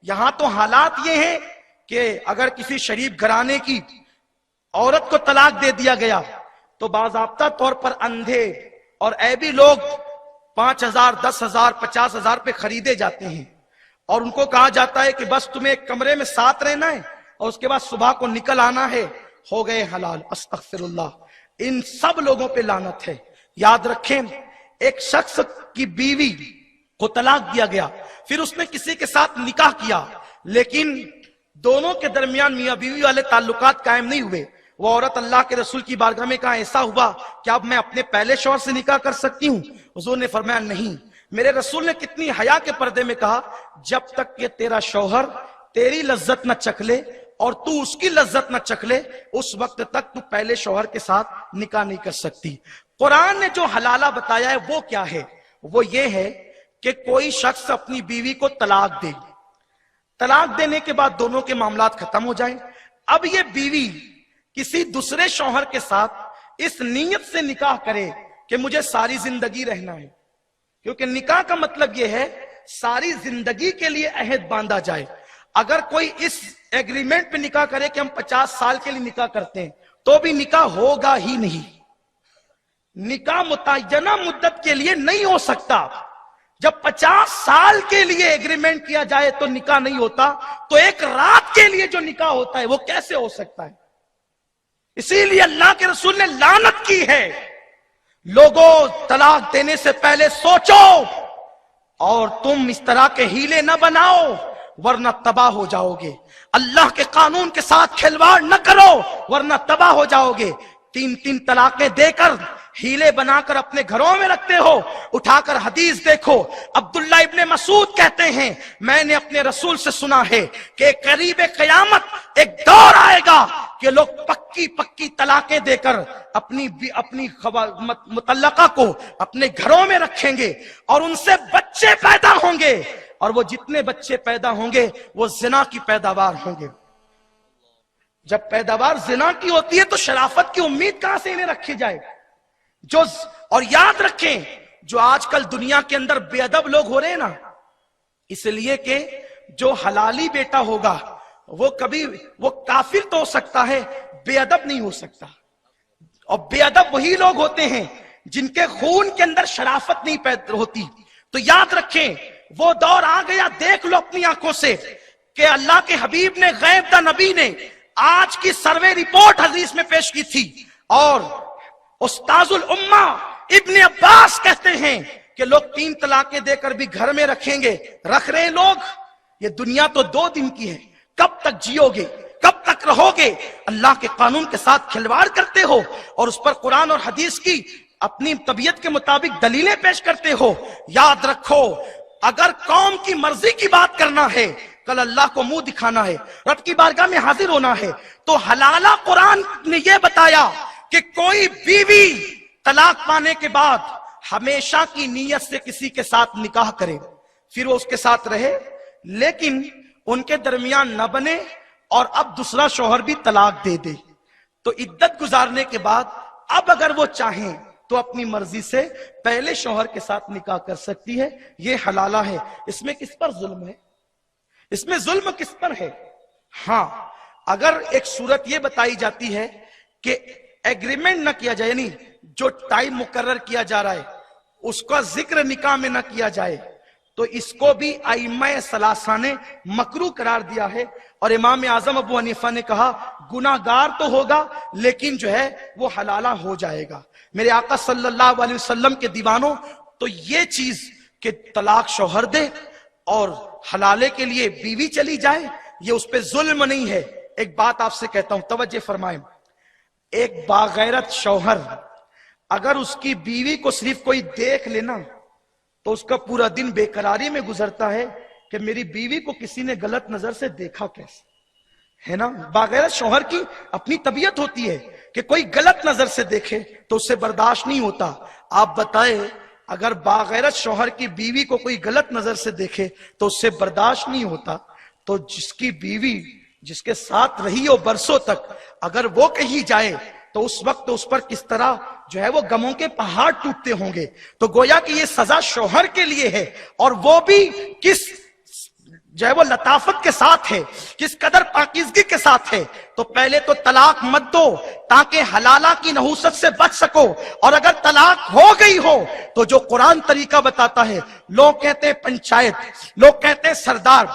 یہاں تو حالات یہ ہیں کہ اگر کسی شریف گھرانے کی عورت کو طلاق دے دیا گیا تو باضابطہ طور پر اندھے اور عیبی لوگ 5,000 10,000 50,000 پہ خریدے جاتے ہیں اور ان کو کہا جاتا ہے کہ بس تمہیں ایک کمرے میں ساتھ رہنا ہے اور اس کے بعد صبح کو نکل آنا ہے، ہو گئے حلال۔ استغفر اللہ، ان سب لوگوں پہ لعنت ہے۔ یاد رکھیں، ایک شخص کی بیوی کو طلاق دیا گیا، پھر اس نے کسی کے ساتھ نکاح کیا، لیکن دونوں کے درمیان میاں بیوی والے تعلقات قائم نہیں ہوئے۔ وہ عورت اللہ کے رسول کی بارگاہ میں کہا ایسا ہوا کہ اب میں اپنے پہلے شوہر سے نکاح کر سکتی ہوں؟ حضور نے فرمایا نہیں۔ میرے رسول نے کتنی حیا کے پردے میں کہا جب تک کہ تیرا شوہر تیری لذت نہ چکھ لے اور تو اس کی لذت نہ چکھ لے اس وقت تک تو پہلے شوہر کے ساتھ نکاح نہیں کر سکتی۔ قرآن نے جو حلالہ بتایا ہے وہ کیا ہے؟ وہ یہ ہے کہ کوئی شخص اپنی بیوی کو طلاق دے، طلاق دینے کے بعد دونوں کے معاملات ختم ہو جائیں، اب یہ بیوی کسی دوسرے شوہر کے ساتھ اس نیت سے نکاح کرے کہ مجھے ساری زندگی رہنا ہے، کیونکہ نکاح کا مطلب یہ ہے ساری زندگی کے لیے عہد باندھا جائے۔ اگر کوئی اس ایگریمنٹ پہ نکاح کرے کہ ہم 50 سال کے لیے نکاح کرتے ہیں تو بھی نکاح ہوگا ہی نہیں۔ نکاح متعینہ مدت کے لیے نہیں ہو سکتا۔ جب 50 سال کے لیے ایگریمنٹ کیا جائے تو نکاح نہیں ہوتا، تو ایک رات کے لیے جو نکاح ہوتا ہے وہ کیسے ہو سکتا ہے؟ اسی لیے اللہ کے رسول نے لعنت کی ہے۔ لوگوں، طلاق دینے سے پہلے سوچو اور تم اس طرح کے ہیلے نہ بناؤ ورنہ تباہ ہو جاؤ گے۔ اللہ کے قانون کے ساتھ کھلواڑ نہ کرو ورنہ تباہ ہو جاؤ گے۔ 3 طلاقیں دے کر ہیلے بنا کر اپنے گھروں میں رکھتے ہو۔ اٹھا کر حدیث دیکھو، عبداللہ ابن مسعود کہتے ہیں میں نے اپنے رسول سے سنا ہے کہ قریب قیامت ایک دور آئے گا کہ لوگ پکی طلاقیں دے کر اپنی مطلقہ کو اپنے گھروں میں رکھیں گے اور ان سے بچے پیدا ہوں گے، اور وہ جتنے بچے پیدا ہوں گے وہ زنا کی پیداوار ہوں گے۔ جب پیداوار زنا کی ہوتی ہے تو شرافت کی امید کہاں سے انہیں رکھی جائے؟ اور یاد رکھیں، جو آج کل دنیا کے اندر بے ادب لوگ ہو رہے ہیں نا، اس لیے کہ جو حلالی بیٹا ہوگا وہ کافر تو ہو سکتا ہے، بے ادب نہیں ہو سکتا۔ اور بے ادب وہی لوگ ہوتے ہیں جن کے خون کے اندر شرافت نہیں پیدا ہوتی۔ تو یاد رکھیں، وہ دور آ گیا، دیکھ لو اپنی آنکھوں سے کہ اللہ کے حبیب نے، غیب دا نبی نے آج کی سروے رپورٹ حدیث میں پیش کی تھی، اور استاذ الامہ ابن عباس کہتے ہیں کہ لوگ 3 طلاقیں دے کر بھی گھر میں رکھیں گے، رکھ رہے لوگ۔ یہ دنیا تو 2 دن کی ہے، کب تک جیو گے، کب تک رہو گے؟ اللہ کے قانون کے ساتھ کھلواڑ کرتے ہو اور اس پر قرآن اور حدیث کی اپنی طبیعت کے مطابق دلیلیں پیش کرتے ہو۔ یاد رکھو، اگر قوم کی مرضی کی بات کرنا ہے، کل اللہ کو منہ دکھانا ہے، رب کی بارگاہ میں حاضر ہونا ہے، تو حلالہ قرآن نے یہ بتایا کہ کوئی بیوی طلاق پانے کے بعد ہمیشہ کی نیت سے کسی کے ساتھ نکاح کرے، پھر وہ اس کے ساتھ رہے، لیکن ان کے درمیان نہ بنے اور اب دوسرا شوہر بھی طلاق دے دے، تو عدت گزارنے کے بعد اب اگر وہ چاہیں تو اپنی مرضی سے پہلے شوہر کے ساتھ نکاح کر سکتی ہے۔ یہ حلالہ ہے۔ اس میں کس پر ظلم ہے؟ اس میں ظلم کس پر ہے؟ ہاں، اگر ایک صورت یہ بتائی جاتی ہے کہ ایگریمنٹ نہ کیا جائے، یعنی جو ٹائم مقرر کیا جا رہا ہے اس کا ذکر نکاح میں نہ کیا جائے، تو اس کو بھی ائمہ ثلاثہ نے مکروہ قرار دیا ہے، اور امام اعظم ابو حنیفہ نے کہا گناہگار تو ہوگا لیکن جو ہے وہ حلالہ ہو جائے گا۔ میرے آقا صلی اللہ علیہ وسلم کے دیوانوں، تو یہ چیز کہ طلاق شوہر دے اور حلالے کے لیے بیوی چلی جائے، یہ اس پہ ظلم نہیں ہے۔ ایک بات آپ سے کہتا ہوں، توجہ فرمائیں، ایک باغیرت شوہر اگر اس کی بیوی کو صرف کوئی دیکھ لینا تو اس کا پورا دن بے قراری میں گزرتا ہے کہ میری بیوی کو کسی نے غلط نظر سے دیکھا کیسے، ہے نا؟ باغیرت شوہر کی اپنی طبیعت ہوتی ہے کہ کوئی غلط نظر سے دیکھے تو اس سے برداشت نہیں ہوتا۔ آپ بتائیں، اگر باغیرت شوہر کی بیوی کو کوئی غلط نظر سے دیکھے تو اس سے برداشت نہیں ہوتا، تو جس کی بیوی جس کے ساتھ رہی ہو برسوں تک، اگر وہ کہیں جائے تو اس وقت اس پر کس طرح جو ہے وہ غموں کے پہاڑ ٹوٹتے ہوں گے۔ تو گویا کہ یہ سزا شوہر کے لیے ہے، اور وہ بھی کس جو ہے وہ لطافت کے ساتھ ہے، کس قدر پاکیزگی کے ساتھ ہے، تو پہلے تو طلاق مت دو تاکہ حلالہ کی نحوست سے بچ سکو، اور اگر طلاق ہو گئی ہو تو جو قرآن طریقہ بتاتا ہے، لوگ کہتے ہیں پنچایت، لوگ کہتے ہیں سردار،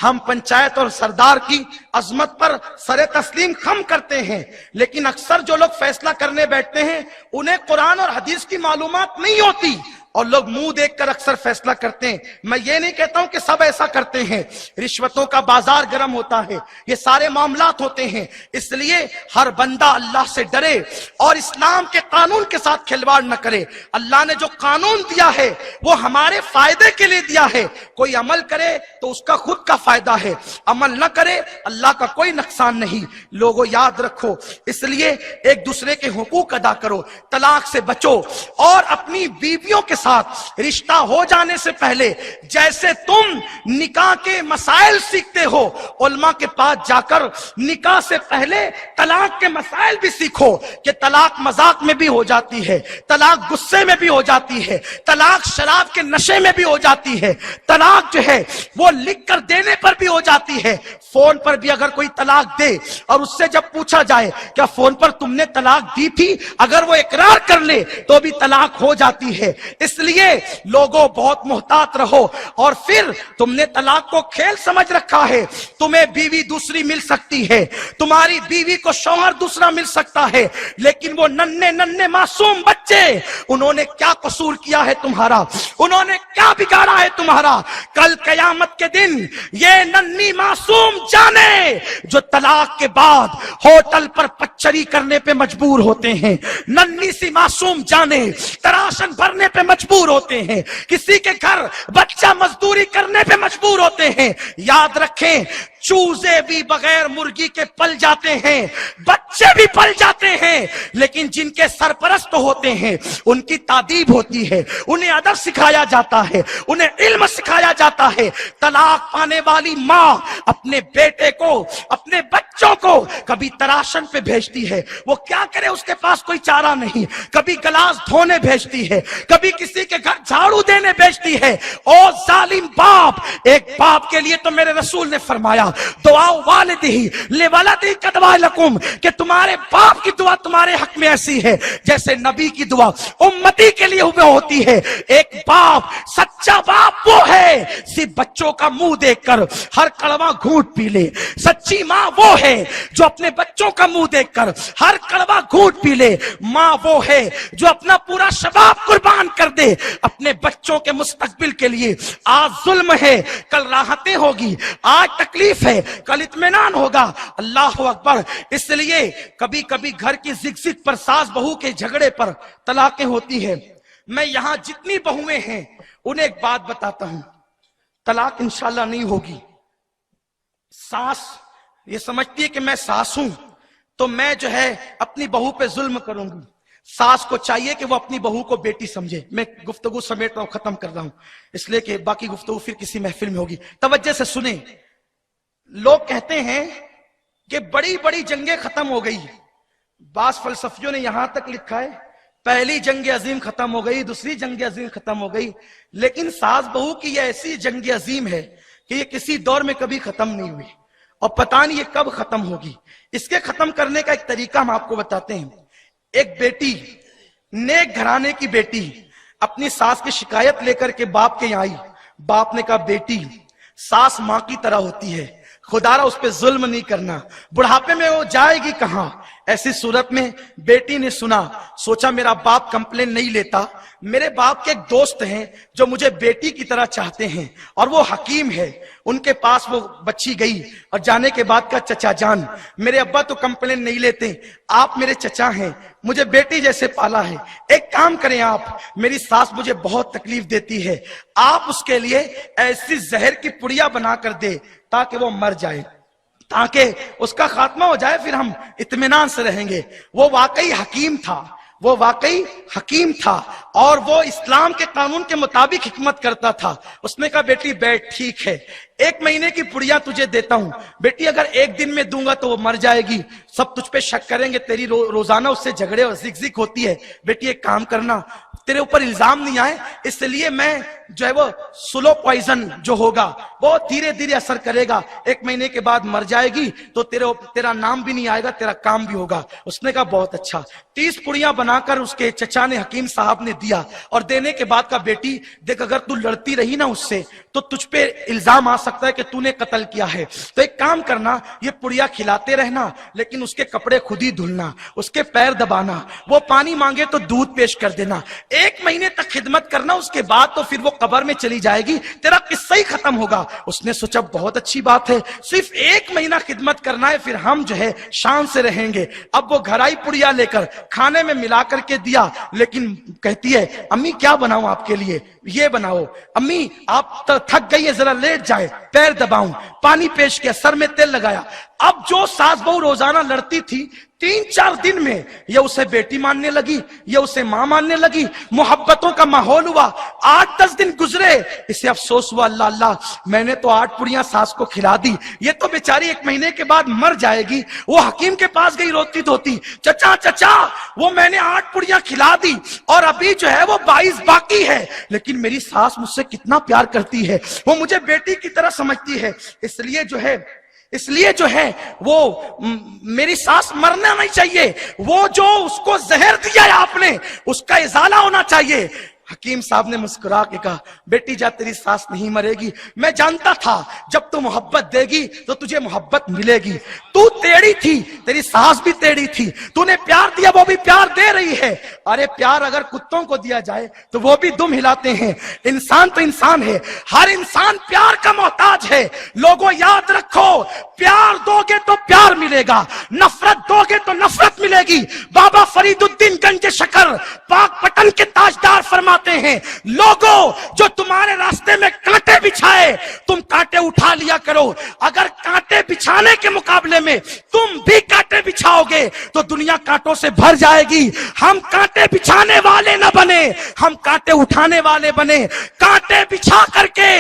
ہم پنچایت اور سردار کی عظمت پر سر تسلیم خم کرتے ہیں، لیکن اکثر جو لوگ فیصلہ کرنے بیٹھتے ہیں انہیں قرآن اور حدیث کی معلومات نہیں ہوتی، اور لوگ منہ دیکھ کر اکثر فیصلہ کرتے ہیں۔ میں یہ نہیں کہتا ہوں کہ سب ایسا کرتے ہیں، رشوتوں کا بازار گرم ہوتا ہے، یہ سارے معاملات ہوتے ہیں، اس لیے ہر بندہ اللہ سے ڈرے اور اسلام کے قانون کے ساتھ کھلواڑ نہ کرے۔ اللہ نے جو قانون دیا ہے وہ ہمارے فائدے کے لیے دیا ہے، کوئی عمل کرے تو اس کا خود کا فائدہ ہے، عمل نہ کرے اللہ کا کوئی نقصان نہیں۔ لوگوں یاد رکھو، اس لیے ایک دوسرے کے حقوق ادا کرو، طلاق سے بچو، اور اپنی بیویوں کے ساتھ رشتہ ہو جانے سے پہلے جیسے تم نکاح کے مسائل سیکھتے ہو، علماء کے پاس جا کر نکاح سے پہلے طلاق کے مسائل بھی سیکھو، کہ طلاق مذاق میں بھی ہو جاتی ہے، طلاق غصے میں بھی ہو جاتی ہے، طلاق شراب کے نشے میں بھی ہو جاتی ہے، طلاق جو ہے وہ لکھ کر دینے پر بھی ہو جاتی ہے۔ فون پر بھی اگر کوئی طلاق دے اور اس سے جب پوچھا جائے کیا فون پر تم نے طلاق دی تھی، اگر وہ اقرار کر لے تو بھی طلاق ہو جاتی ہے۔ اس لیے لوگوں بہت محتاط رہو، اور پھر تم نے طلاق کو کھیل سمجھ رکھا ہے، تمہیں بیوی دوسری مل سکتی ہے، تمہاری بیوی کو شوہر دوسرا مل سکتا ہے، لیکن وہ ننھے معصوم بچے، انہوں نے کیا قصور کیا ہے تمہارا، انہوں نے کیا بگاڑا ہے تمہارا؟ کل قیامت کے دن یہ ننھی معصوم جانے جو طلاق کے بعد ہوٹل پر پچری کرنے پہ مجبور ہوتے ہیں، ننھی سی معصوم جانے تراشن بھرنے پہ مجبور ہوتے ہیں، کسی کے گھر بچہ مزدوری کرنے پہ مجبور ہوتے ہیں، یاد رکھیں چوزے بھی بغیر مرغی کے پل جاتے ہیں، بچے بھی پل جاتے ہیں، لیکن جن کے سرپرست ہوتے ہیں ان کی تادیب ہوتی ہے، انہیں ادب سکھایا جاتا ہے، انہیں علم سکھایا جاتا ہے۔ طلاق پانے والی ماں اپنے بیٹے کو، اپنے بچوں کو کبھی تراشن پہ بھیجتی ہے، وہ کیا کرے، اس کے پاس کوئی چارہ نہیں، کبھی گلاس دھونے بھیجتی ہے، کبھی کسی کے گھر جھاڑو دینے بھیجتی ہے۔ او ظالم باپ، ایک باپ کے لیے تو میرے رسول نے فرمایا دعا والدہی لولدہی کدعا لکم، کہ تمہارے باپ کی دعا تمہارے حق میں ایسی ہے جیسے نبی کی دعا امتی کے لیے ہوتی ہے۔ ایک باپ، سچا باپ وہ ہے صرف بچوں کا منہ دیکھ کر ہر کڑوا گھونٹ پی لے، سچی ماں وہ ہے جو اپنے بچوں کا منہ دیکھ کر ہر کڑوا گھونٹ پی لے، ماں وہ ہے جو اپنا پورا شباب قربان کر دے اپنے بچوں کے مستقبل کے لیے۔ آج ظلم ہے، کل راحتیں ہوگی، آج تکلیف ہے، کل اطمینان ہوگا۔ اللہ اکبر۔ اس لیے کبھی کبھی گھر کی زگ زگ پر، ساس بہو کے جھگڑے پر طلاقیں ہوتی ہیں۔ میں یہاں جتنی بہویں ہیں انہیں ایک بات بتاتا ہوں، طلاق انشاءاللہ نہیں ہوگی۔ ساس یہ سمجھتی ہے کہ میں ساس ہوں تو میں جو ہے اپنی بہو پہ ظلم کروں گی۔ ساس کو چاہیے کہ وہ اپنی بہو کو بیٹی سمجھے۔ میں گفتگو سمیٹ رہا ہوں، ختم کر رہا ہوں، اس لیے کہ باقی گفتگو پھر کسی محفل میں ہوگی۔ توجہ سے سنیں۔ لوگ کہتے ہیں کہ بڑی بڑی جنگیں ختم ہو گئی، بعض فلسفیوں نے یہاں تک لکھا ہے پہلی جنگ عظیم ختم ہو گئی، دوسری جنگ عظیم ختم ہو گئی، لیکن ساس بہو کی یہ ایسی جنگ عظیم ہے کہ یہ کسی دور میں کبھی ختم نہیں ہوئی، اور پتہ نہیں یہ کب ختم ہوگی۔ اس کے ختم کرنے کا ایک طریقہ ہم آپ کو بتاتے ہیں۔ ایک بیٹی، نیک گھرانے کی بیٹی، اپنی ساس کی شکایت لے کر کے باپ کے یہاں آئی۔ باپ نے کہا بیٹی، ساس ماں کی طرح ہوتی ہے، خدا را اس پہ ظلم نہیں کرنا، بڑھاپے میں وہ جائے گی کہاں۔ ایسی صورت میں بیٹی نے سنا، سوچا میرا باپ کمپلین نہیں لیتا، میرے باپ کے ایک دوست ہیں جو مجھے بیٹی کی طرح چاہتے ہیں اور وہ حکیم ہے، ان کے پاس وہ بچی گئی اور جانے کے بعد کہا چچا جان، میرے ابا تو کمپلین نہیں لیتے، آپ میرے چچا ہیں، مجھے بیٹی جیسے پالا ہے، ایک کام کریں آپ، میری ساس مجھے بہت تکلیف دیتی ہے، آپ اس کے لیے ایسی زہر کی پڑیا بنا کر دے تاکہ وہ مر جائے، تاکہ اس کا خاتمہ ہو جائے، پھر ہم اطمینان سے رہیں گے۔ وہ واقعی حکیم تھا، وہ واقعی حکیم تھا، اور وہ اسلام کے قانون کے مطابق حکمت کرتا تھا۔ اس نے کہا بیٹی بیٹھ، ٹھیک ہے، 1 مہینے کی پڑیا تجھے دیتا ہوں، بیٹی اگر 1 دن میں دوں گا تو وہ مر جائے گی، سب تجھ پہ شک کریں گے، تیری روزانہ اس سے جھگڑے اور زگ زگ ہوتی ہے، بیٹی ایک کام کرنا، تیرے اوپر الزام نہیں آئے، اس لیے میں جو ہے وہ سلو پوائزن جو ہوگا وہ دھیرے دھیرے اثر کرے گا، 1 مہینے کے بعد مر جائے گی تو تیرا نام بھی نہیں آئے گا، تیرا کام بھی ہوگا۔ اس نے کہا بہت اچھا۔ 30 پڑیاں بنا کر اس کے چچا نے حکیم صاحب نے دیا، اور دینے کے بعد کہا بیٹی دیکھ اگر تو لڑتی رہی نا اس سے تو تجھ پہ الزام آ سکتا ہے کہ تو نے قتل کیا ہے، تو ایک کام کرنا، یہ پڑیا کھلاتے رہنا لیکن اس کے کپڑے خود ہی دھلنا، اس کے پیر دبانا، وہ پانی مانگے تو دودھ پیش کر دینا، 1 مہینے تک خدمت کرنا، اس کے بعد تو پھر وہ قبر میں چلی جائے گی، تیرا قصہ ہی ختم ہوگا۔ اس نے سوچا بہت اچھی بات ہے، صرف 1 مہینہ خدمت کرنا ہے، پھر ہم جو ہے شان سے رہیں گے۔ اب وہ گھر آئی پڑیا لے کر، کھانے میں ملا کر کے دیا، لیکن کہتی ہے امی کیا بناؤں آپ کے لیے؟ یہ بناؤ۔ امی آپ تھک گئی ہے ذرا لیٹ جائے، پیر دباؤں، پانی پیش کیا، سر میں تیل لگایا۔ اب جو ساس بہو روزانہ لڑتی تھی 3-4 دن میں یہ اسے بیٹی ماننے لگی، یہ اسے ماں ماننے لگی، محبتوں کا ماحول ہوا۔ 8-10 دن گزرے، اسے افسوس ہوا اللہ اللہ میں نے تو 8 پڑیاں ساس کو کھلا دی، یہ تو بیچاری 1 مہینے کے بعد مر جائے گی۔ وہ حکیم کے پاس گئی روتی دھوتی، چچا چچا وہ میں نے 8 پڑیاں کھلا دی اور ابھی جو ہے وہ 22 باقی ہے، لیکن میری ساس مجھ سے کتنا پیار کرتی ہے، وہ مجھے بیٹی کی طرح سمجھتی ہے، اس لیے جو ہے وہ میری ساس مرنا نہیں چاہیے، وہ جو اس کو زہر دیا ہے آپ نے اس کا ازالہ ہونا چاہیے۔ حکیم صاحب نے مسکرا کے کہا بیٹی جا تیری ساس نہیں مرے گی، میں جانتا تھا جب تو محبت دے گی تو تجھے محبت ملے گی، تو ٹیڑھی تھی، تیری ساس بھی ٹیڑھی تھی، تو نے پیار دیا وہ بھی پیار دے رہی ہے، ارے پیار اگر کتوں کو دیا جائے تو وہ بھی دم ہلاتے ہیں، انسان تو انسان ہے، ہر انسان پیار کا محتاج ہے۔ لوگوں یاد رکھو پیار دو گے تو پیار ملے گا، نفرت دو گے تو نفرت ملے گی۔ بابا فرید الدین گنج شکر پاک پٹن کے تاجدار فرماتے ہیں لوگوں جو تمہارے راستے میں کانٹے بچھائے تم کانٹے اٹھا لیا کرو، اگر کانٹے بچھانے کے مقابلے میں تم بھی کانٹے بچھاؤ گے تو دنیا کانٹوں سے بھر جائے گی۔ ہم کانٹے بچھانے والے نہ بنے، ہم کانٹے اٹھانے والے بنے۔ کانٹے بچھا کر کے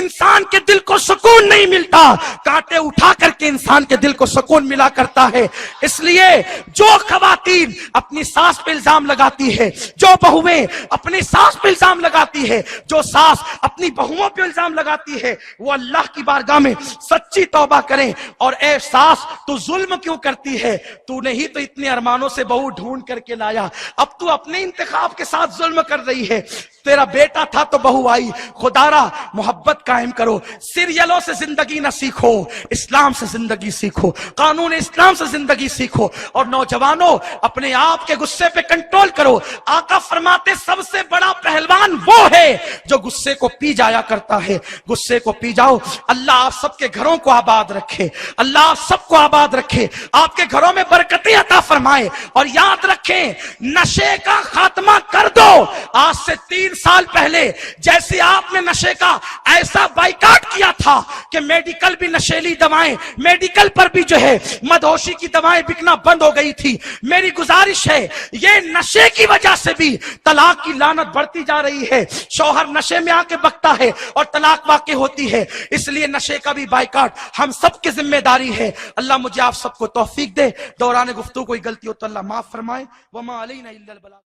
انسان کے دل کو سکون نہیں ملتا، کانٹے اٹھا کر کے انسان کے دل کو سکون ملا کرتا ہے۔ اس لیے جو خواتین اپنی ساس پہ الزام لگاتی ہے، جو بہویں اپنی ساس پہ الزام لگاتی ہے، جو ساس اپنی بہووں پہ الزام لگاتی ہے، وہ اللہ کی بارگاہ میں سچی توبہ کریں۔ اور اے ساس تو ظلم کیوں کرتی ہے؟ تو نے ہی تو اتنے ارمانوں سے بہو ڈھونڈ کر کے لایا، اب تو اپنے انتخاب کے ساتھ ظلم کر رہی ہے۔ تیرا بیٹا تھا تو بہو آئی، خدا را محبت قائم کرو۔ سیریلوں سے زندگی نہ سیکھو، اسلام سے زندگی سیکھو، قانون اسلام سے زندگی سیکھو۔ اور نوجوانوں اپنے آپ کے غصے پہ کنٹرول کرو۔ آقا فرماتے سب سے بڑا پہلوان وہ ہے جو غصے کو پی جایا کرتا ہے۔ غصے کو پی جاؤ۔ اللہ آپ سب کے گھروں کو آباد رکھے، اللہ آپ سب کو آباد رکھے، آپ کے گھروں میں برکتیں عطا فرمائے۔ اور یاد رکھیں نشے کا خاتمہ کر دو۔ آج سے 3 سال پہلے جیسے آپ نے نشے کا ایسا بائیکاٹ کیا تھا کہ میڈیکل بھی نشیلی دوائیں، میڈیکل پر بھی جو ہے مدہوشی کی دوائیں بکنا بند ہو گئی تھی، میری گزارش ہے یہ نشے کی وجہ سے بھی طلاق کی لعنت بڑھتی جا رہی ہے۔ شوہر نشے میں آ کے بکتا ہے اور طلاق واقع ہوتی ہے، اس لیے نشے کا بھی بائیکاٹ ہم سب کی ذمہ داری ہے۔ اللہ مجھے آپ سب کو توفیق دے۔ دوران گفتگو کوئی غلطی ہو تو اللہ معاف فرمائے۔ وما علینا الا البلاغ۔